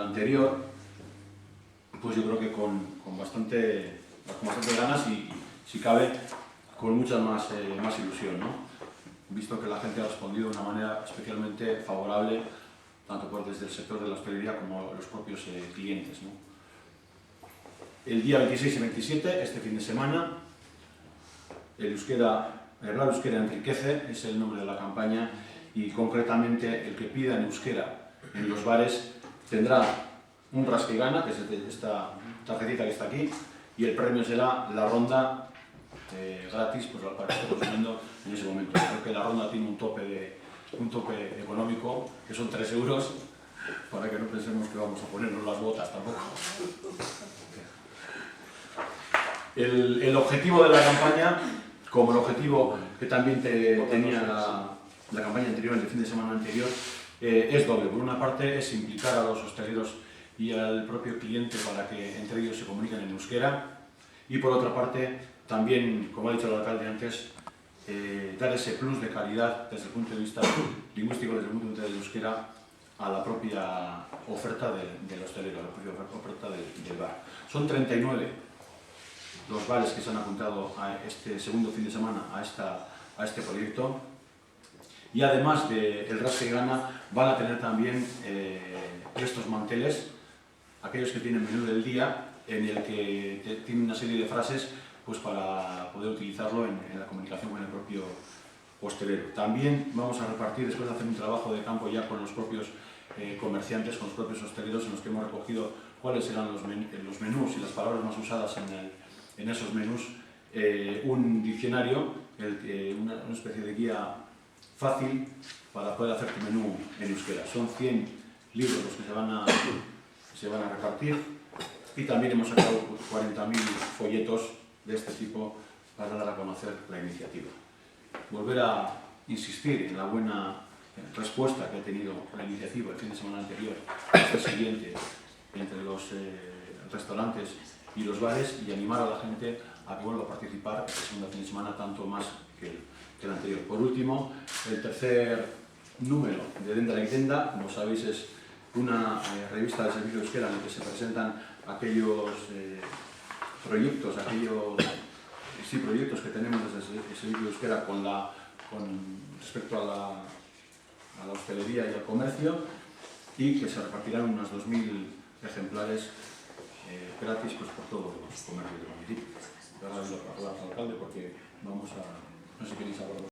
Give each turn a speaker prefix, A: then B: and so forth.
A: anterior, pues yo creo que con bastante ganas y, si cabe, con mucha más ilusión, ¿no? Visto que la gente ha respondido de una manera especialmente favorable, tanto desde el sector de la hostelería como los propios clientes, ¿no? El día 26 y 27, este fin de semana, el hablar euskera enriquece, es el nombre de la campaña, y concretamente el que pida en euskera en los bares tendrá un rasquigana, que es esta tarjetita que está aquí, y el premio será la ronda gratis, pues para que esté consumiendo en ese momento. Creo que la ronda tiene un tope económico, que son 3 euros, para que no pensemos que vamos a ponernos las botas tampoco. El objetivo de la campaña, como el objetivo que también tenía la campaña anterior, el fin de semana anterior, es doble. Por una parte es implicar a los hosteleros y al propio cliente para que entre ellos se comuniquen en euskera, y por otra parte también, como ha dicho el alcalde antes, dar ese plus de calidad desde el punto de vista lingüístico, desde el punto de vista del euskera, a la propia oferta del hostelero, a la propia oferta del bar. Son 39 los bares que se han apuntado a este segundo fin de semana a este proyecto, y además del rasquigana van a tener también estos manteles, aquellos que tienen menú del día, en el que tienen una serie de frases pues para poder utilizarlo en la comunicación con el propio hostelero. También vamos a repartir, después de hacer un trabajo de campo ya con los propios comerciantes, con los propios hosteleros, en los que hemos recogido cuáles eran los menús y las palabras más usadas en esos menús, un diccionario, una especie de guía fácil para poder hacer tu menú en euskera. Son 100 libros los que se van a repartir, y también hemos sacado 40.000 folletos de este tipo para dar a conocer la iniciativa. Volver a insistir en la buena respuesta que ha tenido la iniciativa el fin de semana anterior, el siguiente, entre los restaurantes y los bares, y animar a la gente a que vuelva a participar el segundo fin de semana tanto más que el anterior. Por último, el tercer número de Denda la Tenda, como sabéis, es una revista del servicio de euskera en la que se presentan aquellos proyectos que tenemos desde el servicio de euskera con respecto a la hostelería y al comercio, y que se repartirán unos 2.000 ejemplares gratis pues, por todos los comercios del municipio. Ahora doy la palabra al alcalde porque vamos a... no sé si queréis hablar.